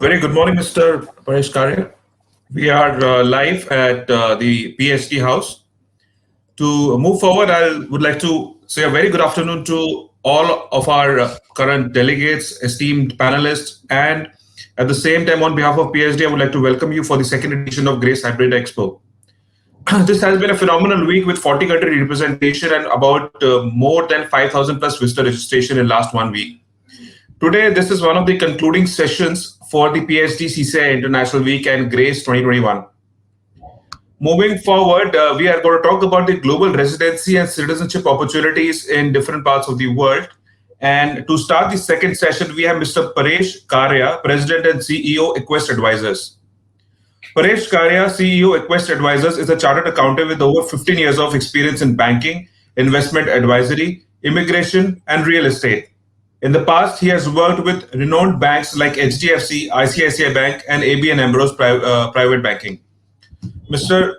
Very good morning, Mr. Paresh Karia. We are live at the PhD house. To move forward, I would like to say a very good afternoon to all of our current delegates, esteemed panelists, and at the same time, on behalf of PhD, I would like to welcome you for the second edition of Grace Hybrid Expo. This has been a phenomenal week with 40 country representation and about more than 5,000 plus visitor registration in last 1 week. Today, this is one of the concluding sessions for the PHDCCI International Week and Grace 2021. Moving forward, we are going to talk about the global residency and citizenship opportunities in different parts of the world. And to start the second session, we have Mr. Paresh Karia, President and CEO, Acquest Advisors. Paresh Karia, CEO, Acquest Advisors, is a chartered accountant with over 15 years of experience in banking, investment advisory, immigration, and real estate. In the past, he has worked with renowned banks like HDFC, ICICI Bank, and ABN AMRO's private banking. Mr.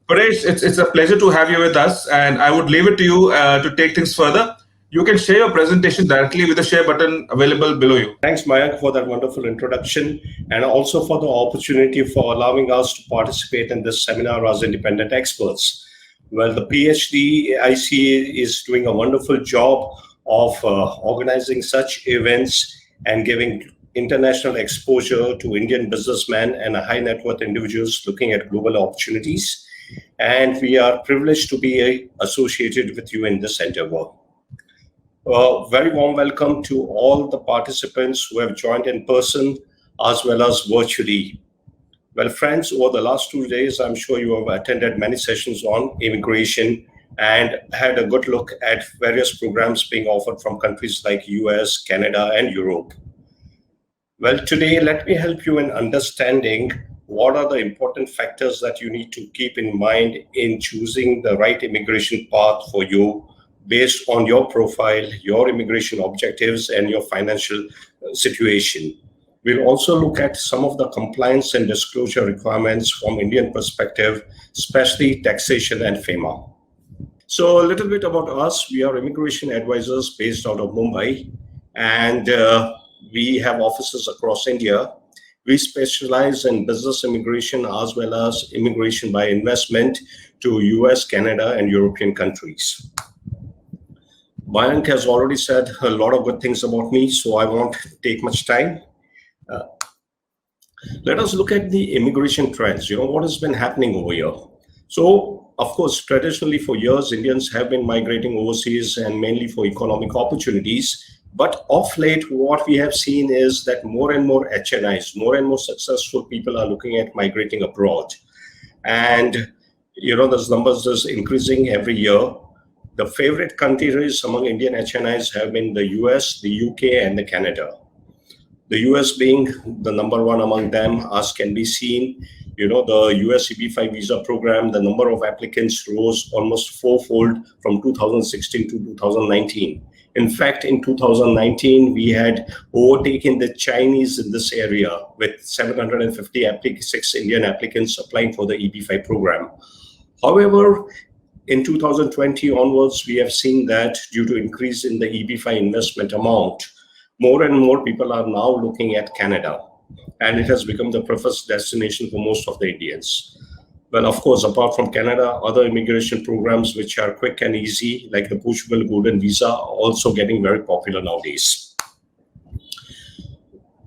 Paresh, it's a pleasure to have you with us, and I would leave it to you to take things further. You can share your presentation directly with the share button available below you. Thanks, Mayank, for that wonderful introduction, and also for the opportunity for allowing us to participate in this seminar as independent experts. Well, the PHDIC is doing a wonderful job of organizing such events and giving international exposure to Indian businessmen and high net worth individuals looking at global opportunities. And we are privileged to be associated with you in this endeavor. Very warm welcome to all the participants who have joined in person as well as virtually. Well, friends, over the last 2 days, I'm sure you have attended many sessions on immigration and had a good look at various programs being offered from countries like US, Canada, and Europe. Well, today, let me help you in understanding what are the important factors that you need to keep in mind in choosing the right immigration path for you based on your profile, your immigration objectives, and your financial situation. We'll also look at some of the compliance and disclosure requirements from Indian perspective, especially taxation and FEMA. So a little bit about us. We are immigration advisors based out of Mumbai, and we have offices across India. We specialize in business immigration as well as immigration by investment to US, Canada, and European countries. Mayank has already said a lot of good things about me, so I won't take much time. Let us look at the immigration trends. What has been happening over here. So, of course, traditionally for years, Indians have been migrating overseas and mainly for economic opportunities. But of late, what we have seen is that more and more HNIs, more and more successful people are looking at migrating abroad. And, those numbers is increasing every year. The favorite countries among Indian HNIs have been the US, the UK, and the Canada. The US being the number one among them, as can be seen. The US EB5 visa program, the number of applicants rose almost fourfold from 2016 to 2019. In fact, in 2019, we had overtaken the Chinese in this area with 756 Indian applicants applying for the EB5 program. However, in 2020 onwards, we have seen that due to increase in the EB5 investment amount, more and more people are now looking at Canada, and it has become the preferred destination for most of the Indians. Well, of course, apart from Canada, other immigration programs which are quick and easy, like the Portugal Golden Visa, are also getting very popular nowadays.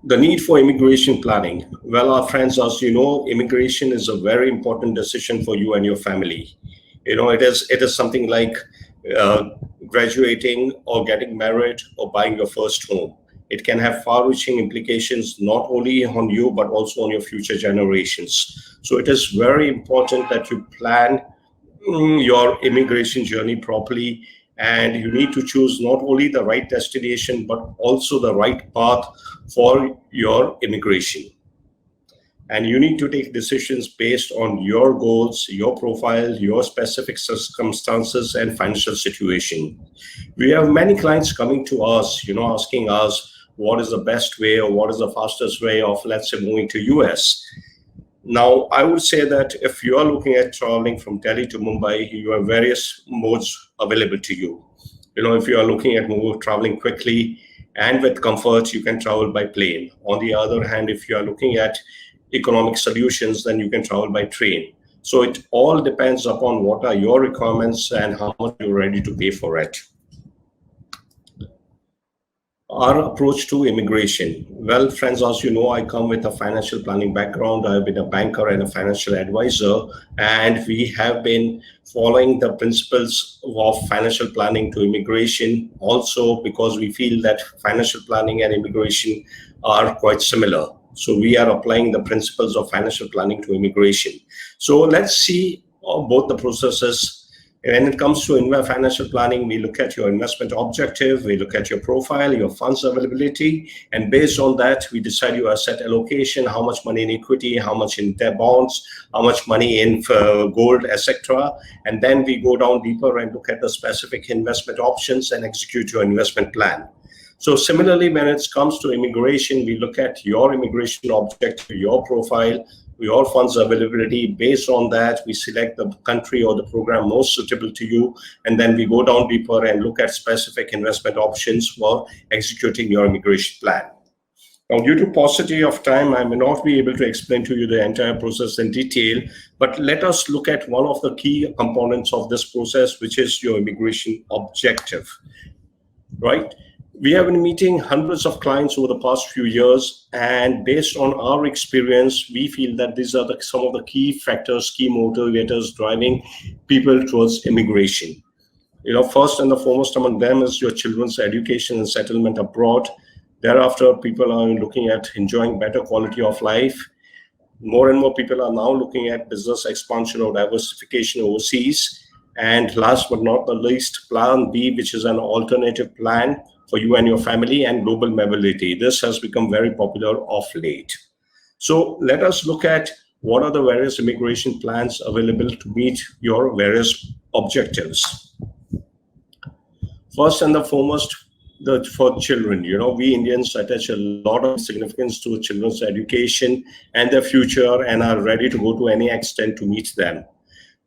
The need for immigration planning. Well, our friends, as you know, immigration is a very important decision for you and your family. It is something like graduating or getting married or buying your first home. It can have far-reaching implications not only on you, but also on your future generations. So it is very important that you plan your immigration journey properly, and you need to choose not only the right destination, but also the right path for your immigration. And you need to take decisions based on your goals, your profile, your specific circumstances and financial situation. We have many clients coming to us, asking us what is the best way or what is the fastest way of, let's say, moving to US. Now, I would say that if you are looking at traveling from Delhi to Mumbai, you have various modes available to you. If you are looking at traveling quickly, and with comfort, you can travel by plane. On the other hand, if you are looking at economic solutions, then you can travel by train. So it all depends upon what are your requirements and how much you're ready to pay for it. Our approach to immigration. Well, friends, as you know, I come with a financial planning background. I've been a banker and a financial advisor, and we have been following the principles of financial planning to immigration also because we feel that financial planning and immigration are quite similar. So we are applying the principles of financial planning to immigration. So let's see both the processes. When it comes to financial planning, we look at your investment objective, we look at your profile, your funds availability, and based on that, we decide your asset allocation, how much money in equity, how much in debt bonds, how much money in gold, etc. And then we go down deeper and look at the specific investment options and execute your investment plan. So similarly, when it comes to immigration, we look at your immigration objective, your profile, your funds availability. Based on that, we select the country or the program most suitable to you, and then we go down deeper and look at specific investment options for executing your immigration plan. Now, due to paucity of time, I may not be able to explain to you the entire process in detail, but let us look at one of the key components of this process, which is your immigration objective, right? We have been meeting hundreds of clients over the past few years, and based on our experience, we feel that these are some of the key factors, key motivators driving people towards immigration. First and the foremost among them is your children's education and settlement abroad. Thereafter, people are looking at enjoying better quality of life. More and more people are now looking at business expansion or diversification overseas. And last but not the least, Plan B, which is an alternative plan for you and your family, and global mobility. This has become very popular of late. So let us look at what are the various immigration plans available to meet your various objectives. First and the foremost, for children, we Indians attach a lot of significance to children's education and their future and are ready to go to any extent to meet them.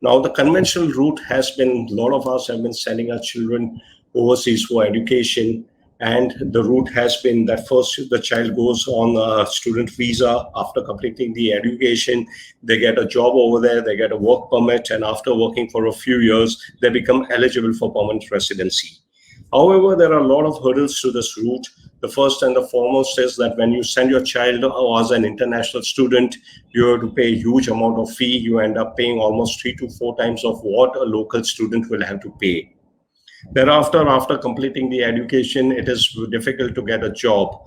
Now, the conventional route has been, a lot of us have been sending our children overseas for education. And the route has been that first the child goes on a student visa. After completing the education, they get a job over there, they get a work permit, and after working for a few years, they become eligible for permanent residency. However, there are a lot of hurdles to this route. The first and the foremost is that when you send your child as an international student, you have to pay a huge amount of fee. You end up paying almost 3 to 4 times of what a local student will have to pay. Thereafter, after completing the education, it is difficult to get a job,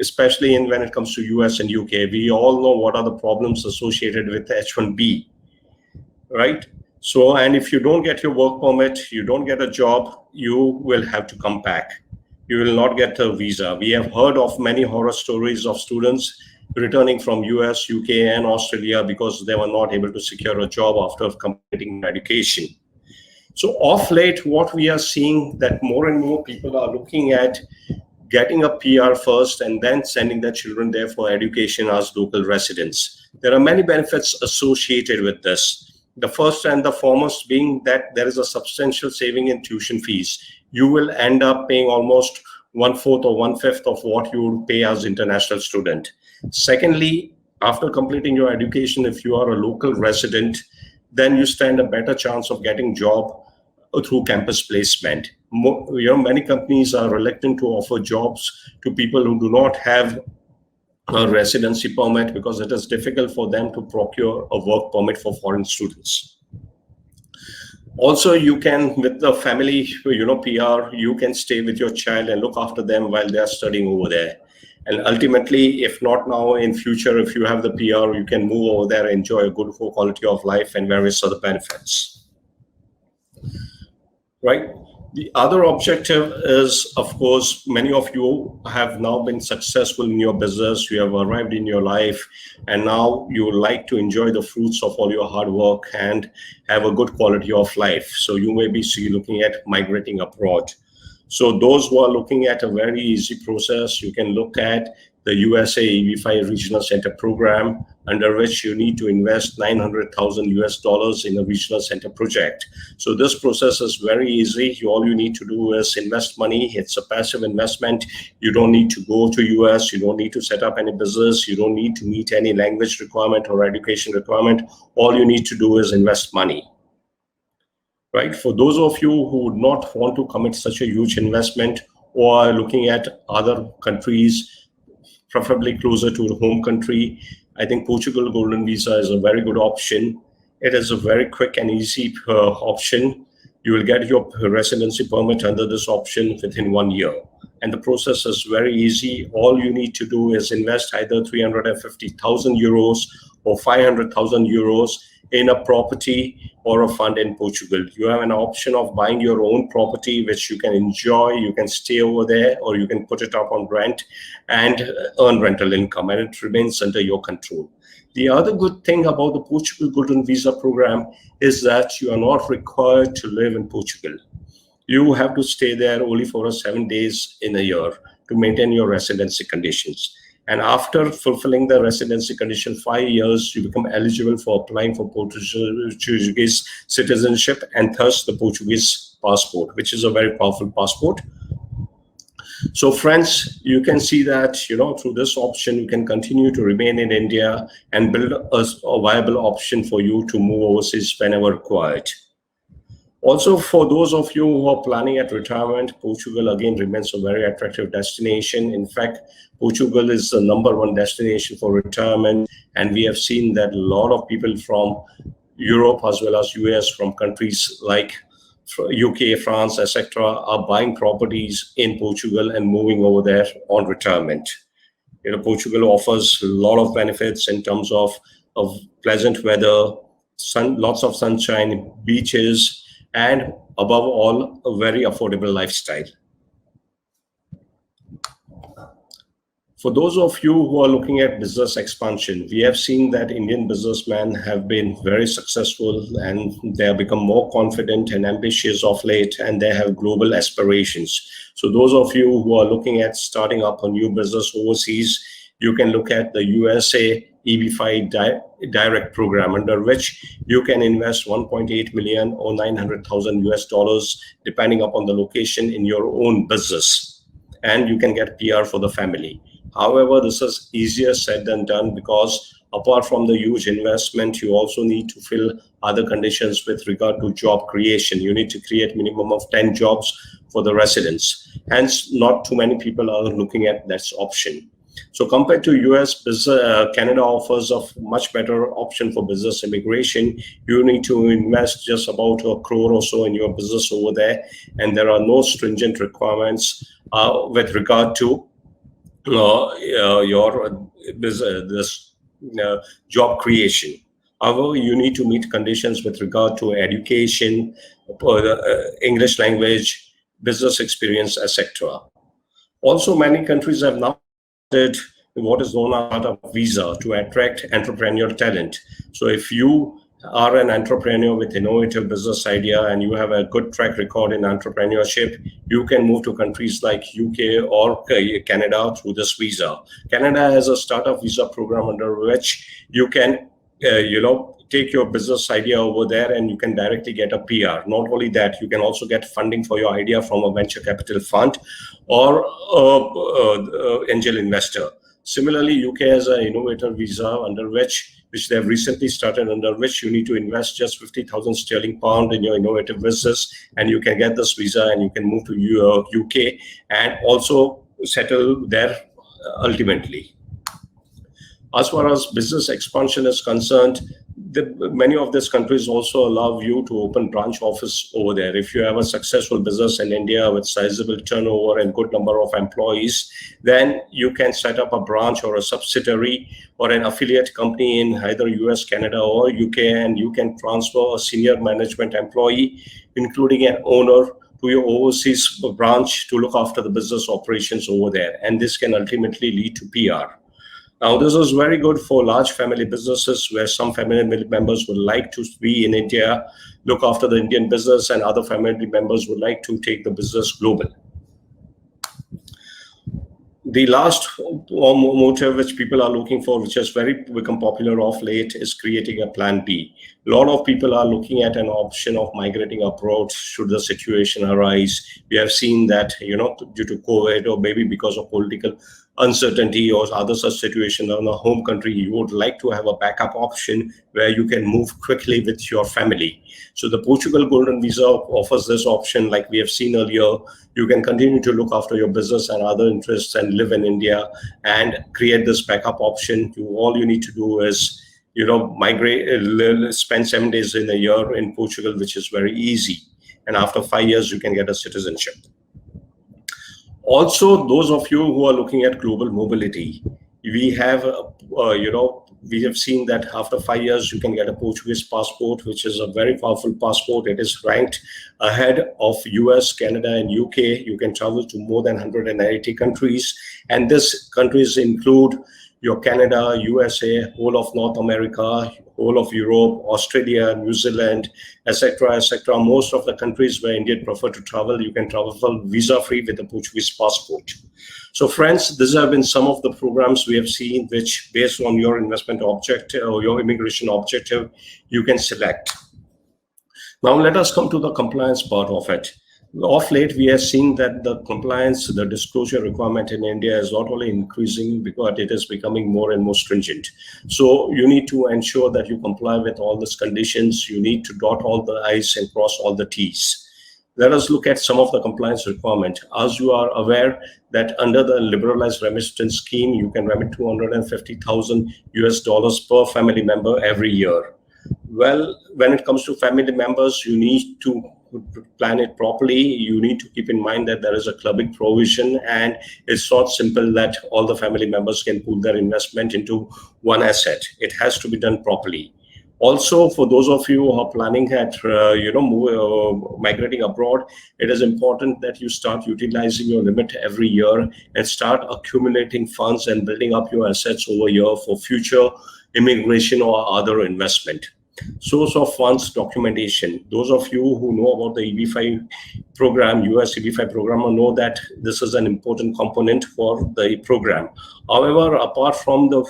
especially when it comes to US and UK. We all know what are the problems associated with H1B, right? So, and if you don't get your work permit, you don't get a job, you will have to come back. You will not get a visa. We have heard of many horror stories of students returning from US, UK, and Australia because they were not able to secure a job after completing education. So of late, what we are seeing that more and more people are looking at getting a PR first and then sending their children there for education as local residents. There are many benefits associated with this. The first and the foremost being that there is a substantial saving in tuition fees. You will end up paying almost 1/4 or 1/5 of what you would pay as international student. Secondly, after completing your education, if you are a local resident, then you stand a better chance of getting job through campus placement. Many companies are reluctant to offer jobs to people who do not have a residency permit because it is difficult for them to procure a work permit for foreign students. Also, you can, with the family, PR, you can stay with your child and look after them while they are studying over there. And ultimately, if not now, in future, if you have the PR, you can move over there, enjoy a good quality of life and various other benefits. Right. The other objective is, of course, many of you have now been successful in your business. You have arrived in your life, and now you would like to enjoy the fruits of all your hard work and have a good quality of life. So you may be looking at migrating abroad. So those who are looking at a very easy process, you can look at the USA EB5 Regional Center Program, under which you need to invest $900,000 in a regional center project. So this process is very easy. All you need to do is invest money. It's a passive investment. You don't need to go to US. You don't need to set up any business. You don't need to meet any language requirement or education requirement. All you need to do is invest money. Right? For those of you who would not want to commit such a huge investment or are looking at other countries, preferably closer to the home country, I think Portugal Golden Visa is a very good option. It is a very quick and easy option. You will get your residency permit under this option within 1 year. And the process is very easy. All you need to do is invest either 350,000 euros or 500,000 euros in a property or a fund in Portugal. You have an option of buying your own property, which you can enjoy. You can stay over there, or you can put it up on rent and earn rental income, and it remains under your control. The other good thing about the Portugal Golden Visa program is that you are not required to live in Portugal. You have to stay there only for 7 days in a year to maintain your residency conditions. And after fulfilling the residency condition 5 years, you become eligible for applying for Portuguese citizenship and thus the Portuguese passport, which is a very powerful passport. So friends, you can see that, through this option, you can continue to remain in India and build a viable option for you to move overseas whenever required. Also, for those of you who are planning at retirement, Portugal again remains a very attractive destination. In fact, Portugal is the #1 destination for retirement. And we have seen that a lot of people from Europe as well as US, from countries like UK, France, etc., are buying properties in Portugal and moving over there on retirement. Portugal offers a lot of benefits in terms of pleasant weather, lots of sunshine, beaches, and above all, a very affordable lifestyle. For those of you who are looking at business expansion, we have seen that Indian businessmen have been very successful and they have become more confident and ambitious of late, and they have global aspirations. So those of you who are looking at starting up a new business overseas, you can look at the USA EB5 direct program, under which you can invest 1.8 million or 900,000 US dollars, depending upon the location, in your own business. And you can get PR for the family. However, this is easier said than done, because apart from the huge investment, you also need to fill other conditions with regard to job creation. You need to create minimum of 10 jobs for the residents. Hence, not too many people are looking at this option. So compared to US, Canada offers a much better option for business immigration. You need to invest just about £1 crore or so in your business over there, and there are no stringent requirements with regard to your business, job creation. However, you need to meet conditions with regard to education, English language, business experience, etc. Also, many countries have now what is known as a visa to attract entrepreneurial talent. So if you are an entrepreneur with innovative business idea and you have a good track record in entrepreneurship, you can move to countries like UK or Canada through this visa. Canada has a startup visa program under which you can, take your business idea over there and you can directly get a PR. Not only that, you can also get funding for your idea from a venture capital fund or angel investor. Similarly, UK has an innovator visa under which they have recently started, under which you need to invest just 50,000 sterling pound in your innovative business, and you can get this visa and you can move to UK and also settle there ultimately. As far as business expansion is concerned, many of these countries also allow you to open branch office over there. If you have a successful business in India with sizable turnover and good number of employees, then you can set up a branch or a subsidiary or an affiliate company in either US, Canada, or UK, and you can transfer a senior management employee, including an owner, to your overseas branch to look after the business operations over there. And this can ultimately lead to PR. Now, this is very good for large family businesses where some family members would like to be in India, look after the Indian business, and other family members would like to take the business global. The last motive which people are looking for, which has become popular of late, is creating a plan B. A lot of people are looking at an option of migrating abroad should the situation arise. We have seen that, due to COVID or maybe because of political uncertainty or other such situation in the home country, you would like to have a backup option where you can move quickly with your family. So the Portugal Golden Visa offers this option. Like we have seen earlier, you can continue to look after your business and other interests and live in India and create this backup option. All you need to do is, migrate, spend 7 days in a year in Portugal, which is very easy. And after 5 years, you can get a citizenship. Also, those of you who are looking at global mobility, we have seen that after 5 years, you can get a Portuguese passport, which is a very powerful passport. It is ranked ahead of US, Canada, and UK. You can travel to more than 180 countries. And these countries include your Canada, USA, whole of North America, whole of Europe, Australia, New Zealand, etc., etc. Most of the countries where Indians prefer to travel, you can travel visa-free with a Portuguese passport. So friends, these have been some of the programs we have seen which, based on your investment objective or your immigration objective, you can select. Now let us come to the compliance part of it. Of late, we have seen that the compliance, the disclosure requirement in India is not only increasing, because it is becoming more and more stringent. So you need to ensure that you comply with all these conditions. You need to dot all the I's and cross all the T's. Let us look at some of the compliance requirement. As you are aware that under the liberalized remittance scheme, you can remit $250,000 US per family member every year. Well, when it comes to family members, you need to plan it properly. You need to keep in mind that there is a clubbing provision, and it's not simple that all the family members can put their investment into one asset. It has to be done properly. Also, for those of you who are planning at migrating abroad, it is important that you start utilizing your limit every year and start accumulating funds and building up your assets over here for future immigration or other investment. Source of funds documentation. Those of you who know about the EB-5 program, US EB-5 program, know that this is an important component for the program. However, apart from the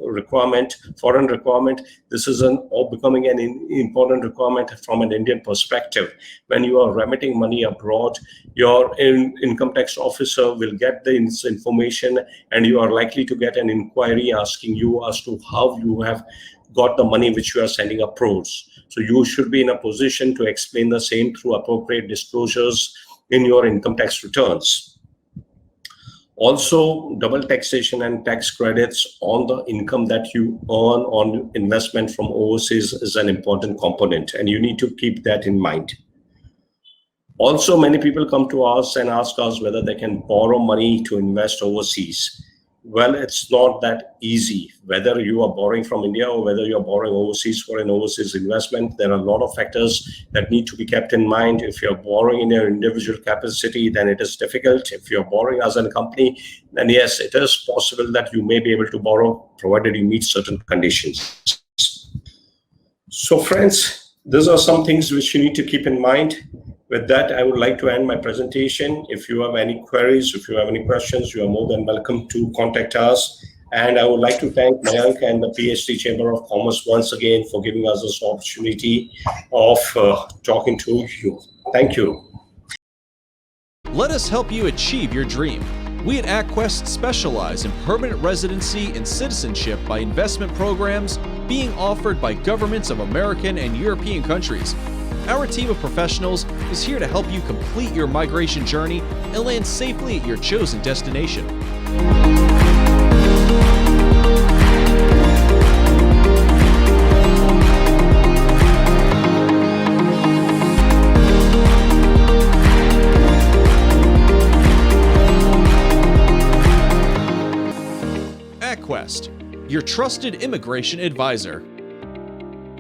requirement, foreign requirement, this is becoming an important requirement from an Indian perspective. When you are remitting money abroad, your income tax officer will get this information, and you are likely to get an inquiry asking you as to how you have got the money which you are sending abroad. So you should be in a position to explain the same through appropriate disclosures in your income tax returns. Also, double taxation and tax credits on the income that you earn on investment from overseas is an important component, and you need to keep that in mind. Also, many people come to us and ask us whether they can borrow money to invest overseas. Well, it's not that easy. Whether you are borrowing from India or whether you're borrowing overseas for an overseas investment, there are a lot of factors that need to be kept in mind. If you're borrowing in your individual capacity, then it is difficult. If you're borrowing as a company, then yes, it is possible that you may be able to borrow, provided you meet certain conditions. So friends, these are some things which you need to keep in mind. With that, I would like to end my presentation. If you have any queries, if you have any questions, you are more than welcome to contact us. And I would like to thank Mayank and the PhD Chamber of Commerce once again for giving us this opportunity of talking to you. Thank you. Let us help you achieve your dream. We at Acquest specialize in permanent residency and citizenship by investment programs being offered by governments of American and European countries. Our team of professionals is here to help you complete your migration journey and land safely at your chosen destination. Acquest, your trusted immigration advisor.